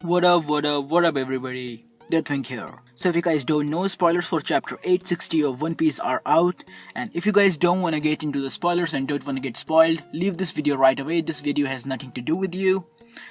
What up everybody? Deathwing here. So if you guys don't know, spoilers for chapter 860 of One Piece are out, and if you guys don't want to get into the spoilers and don't want to get spoiled, leave this video right away. This video has nothing to do with you.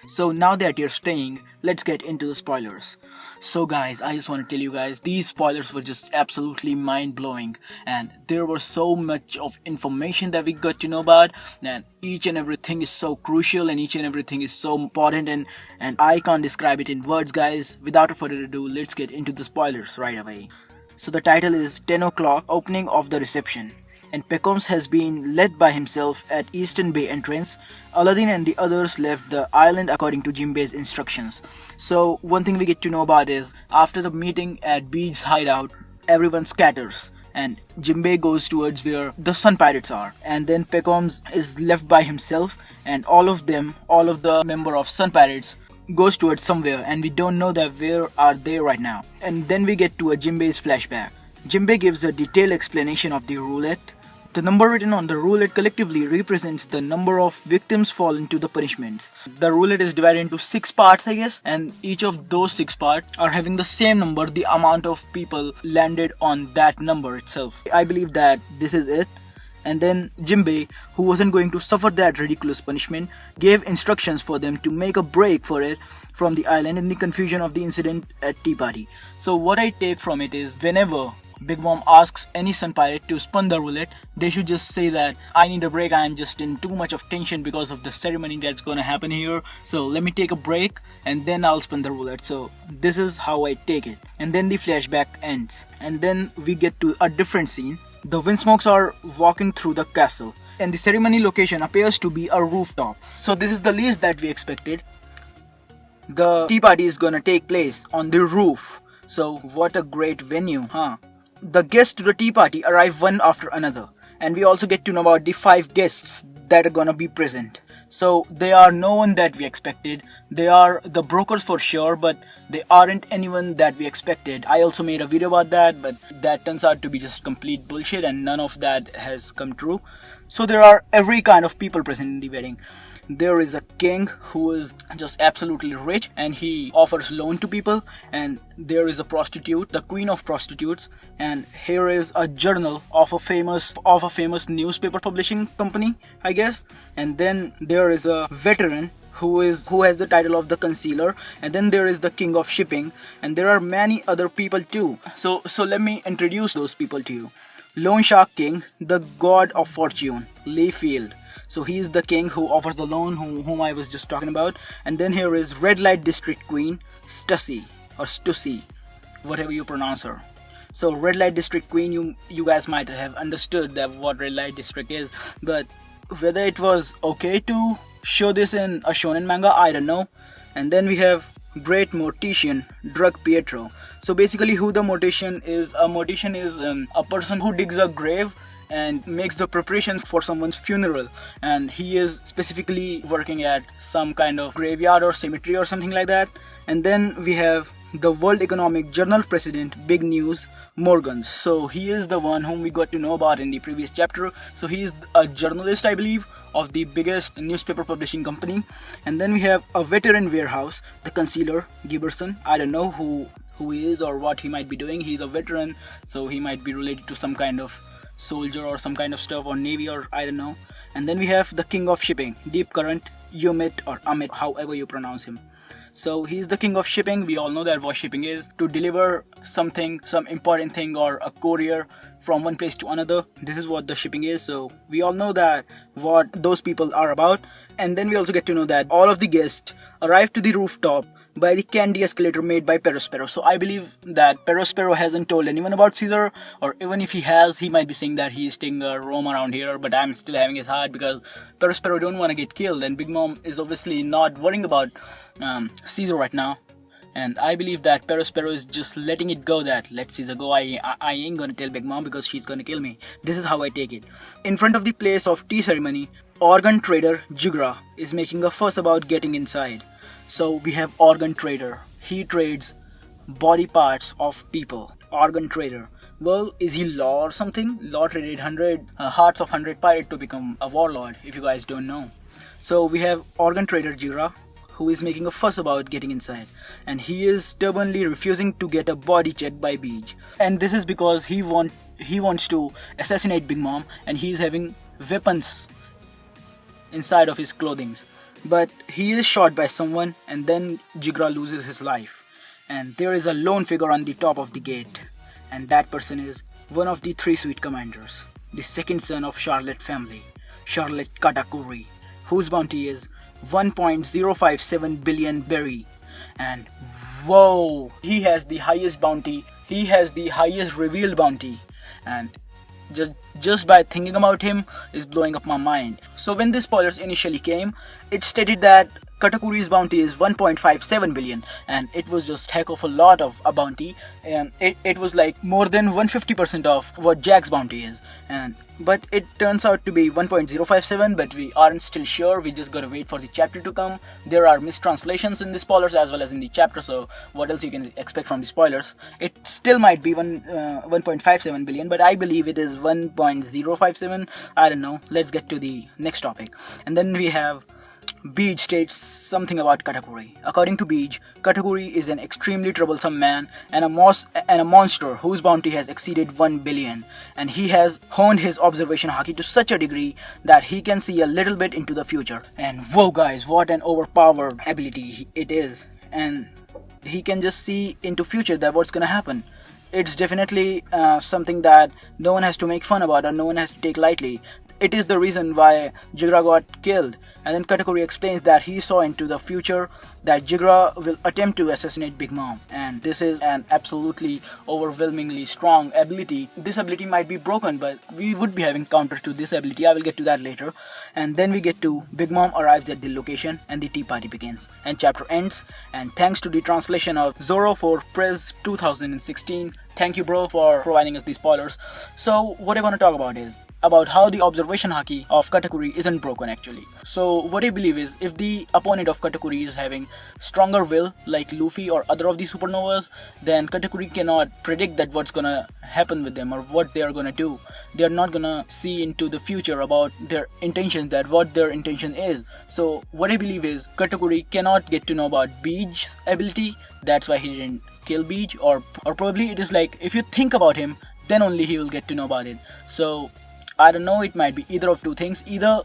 So now that you're staying, let's get into the spoilers. So guys, I just want to tell you guys, these spoilers were just absolutely mind-blowing, and there was so much of information that we got to know about, and each and everything is so crucial and each and everything is so important, and I can't describe it in words guys. Without further ado, let's get into the spoilers right away. So the title is 10 o'clock, opening of the reception. And Pekomz has been led by himself at Eastern Bay entrance. Aladine and the others left the island according to Jinbe's instructions. So one thing we get to know about is, after the meeting at Bede's hideout, everyone scatters and Jinbe goes towards where the Sun Pirates are, and then Pekomz is left by himself, and all of the member of Sun Pirates goes towards somewhere, and we don't know that where are they right now. And then we get to a Jinbe's flashback. Jinbe gives a detailed explanation of the roulette. The number written on the roulette collectively represents the number of victims fallen to the punishments. The roulette is divided into 6 parts, I guess, and each of those 6 parts are having the same number, the amount of people landed on that number itself. I believe that this is it. And then Jinbe, who wasn't going to suffer that ridiculous punishment, gave instructions for them to make a break for it from the island in the confusion of the incident at Tea Party. So what I take from it is, whenever Big Mom asks any Sun Pirate to spin the roulette, they should just say that I need a break, I am just in too much of tension because of the ceremony that's gonna happen here, so let me take a break and then I'll spin the roulette. So this is how I take it. And then the flashback ends, and then we get to a different scene. The Vinsmokes are walking through the castle, and the ceremony location appears to be a rooftop. So this is the least that we expected. The tea party is gonna take place on the roof. So what a great venue, huh? The guests to the tea party arrive one after another, and we also get to know about the 5 guests that are gonna be present. So they are no one that we expected. They are the brokers for sure, but they aren't anyone that we expected. I also made a video about that, but that turns out to be just complete bullshit and none of that has come true. So there are every kind of people present in the wedding. There is a king who is just absolutely rich and he offers loan to people, and there is a prostitute, the queen of prostitutes, and here is a journal of a famous newspaper publishing company, I guess. And then there is a veteran who has the title of the concealer, and then there is the king of shipping, and there are many other people too. So let me introduce those people to you. Loan Shark King, the god of fortune, Lee Field. So he is the king who offers the loan, whom I was just talking about. And then here is Red Light District Queen, Stussy, or Stussy, whatever you pronounce her. So Red Light District Queen, you guys might have understood that what Red Light District is, but whether it was okay to show this in a shonen manga, I don't know. And then we have Great Mortician, Drug Pietro. So basically who the mortician is, a person who digs a grave and makes the preparations for someone's funeral, and he is specifically working at some kind of graveyard or cemetery or something like that. And then we have the World Economic Journal president, Big News Morgans. So he is the one whom we got to know about in the previous chapter. So he is a journalist, I believe, of the biggest newspaper publishing company. And then we have a veteran warehouse, the concealer, Giberson. I don't know who he is or what he might be doing. He's a veteran, so he might be related to some kind of soldier or some kind of stuff, or navy, or I don't know. And then we have the king of shipping, Deep Current, Yumit or Amit, however you pronounce him. So he's the king of shipping. We all know that what shipping is: to deliver something, some important thing, or a courier from one place to another. This is what the shipping is. So we all know that what those people are about. And then we also get to know that all of the guests arrive to the rooftop by the candy escalator made by Perospero. So I believe that Perospero hasn't told anyone about Caesar, or even if he has, he might be saying that he's taking a roam around here, but I'm still having his heart because Perospero don't want to get killed, and Big Mom is obviously not worrying about Caesar right now. And I believe that Perospero is just letting it go, that let Caesar go, I ain't gonna tell Big Mom because she's gonna kill me. This is how I take it. In front of the place of tea ceremony, organ trader Jigra is making a fuss about getting inside. So we have organ trader. He trades body parts of people. Organ trader. Well, is he law or something? Law traded 100 hearts of 100 pirate to become a warlord, if you guys don't know. So we have organ trader Jigra, who is making a fuss about getting inside, and he is stubbornly refusing to get a body check by Beach. And this is because he wants to assassinate Big Mom, and he is having weapons inside of his clothing. But he is shot by someone, and then Jigra loses his life. And there is a lone figure on the top of the gate, and that person is one of the 3 sweet commanders, the second son of Charlotte family, Charlotte Katakuri, whose bounty is 1.057 billion berry. And whoa, he has the highest bounty, he has the highest revealed bounty, and just by thinking about him is blowing up my mind. So when the spoilers initially came, it stated that Katakuri's bounty is 1.57 billion, and it was just heck of a lot of a bounty, and it was like more than 150% of what Jack's bounty is. But it turns out to be 1.057, but we aren't still sure. We just gotta wait for the chapter to come. There are mistranslations in the spoilers as well as in the chapter, so what else you can expect from the spoilers? It still might be 1.57 billion, but I believe it is 1.057. I don't know. Let's get to the next topic. And then we have Beach states something about Katakuri. According to Beach, Katakuri is an extremely troublesome man and a monster whose bounty has exceeded 1 billion, and he has honed his observation haki to such a degree that he can see a little bit into the future. And whoa guys, what an overpowered ability it is, and he can just see into future that what's gonna happen. It's definitely something that no one has to make fun about or no one has to take lightly. It is the reason why Jigra got killed. And then Katakuri explains that he saw into the future that Jigra will attempt to assassinate Big Mom. And this is an absolutely overwhelmingly strong ability. This ability might be broken, but we would be having counter to this ability. I will get to that later. And then we get to Big Mom arrives at the location and the tea party begins. And chapter ends. And thanks to the translation of Zoro for Prez 2016. Thank you bro for providing us these spoilers. So what I want to talk about is about how the observation haki of Katakuri isn't broken actually. So what I believe is, if the opponent of Katakuri is having stronger will like Luffy or other of the supernovas, then Katakuri cannot predict that what's gonna happen with them or what they are gonna do. They are not gonna see into the future about their intentions, that what their intention is. So what I believe is, Katakuri cannot get to know about Beach's ability. That's why he didn't kill Beach, or probably it is like, if you think about him, then only he will get to know about it. So I don't know, it might be either of two things. Either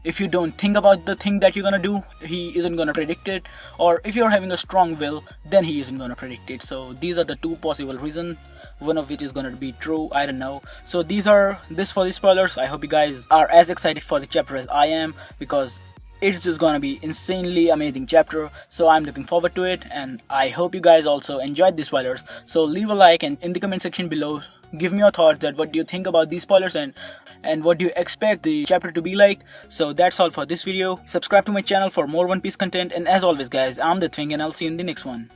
if you don't think about the thing that you're gonna do, he isn't gonna predict it, or if you're having a strong will, then he isn't gonna predict it. So these are the two possible reasons, one of which is gonna be true. I don't know. So these are this for the spoilers. I hope you guys are as excited for the chapter as I am, because it's just gonna be insanely amazing chapter. So I'm looking forward to it, and I hope you guys also enjoyed the spoilers. So leave a like, and in the comment section below give me your thoughts that what do you think about these spoilers and what do you expect the chapter to be like. So that's all for this video. Subscribe to my channel for more One Piece content, and as always guys, I'm the Thing, and I'll see you in the next one.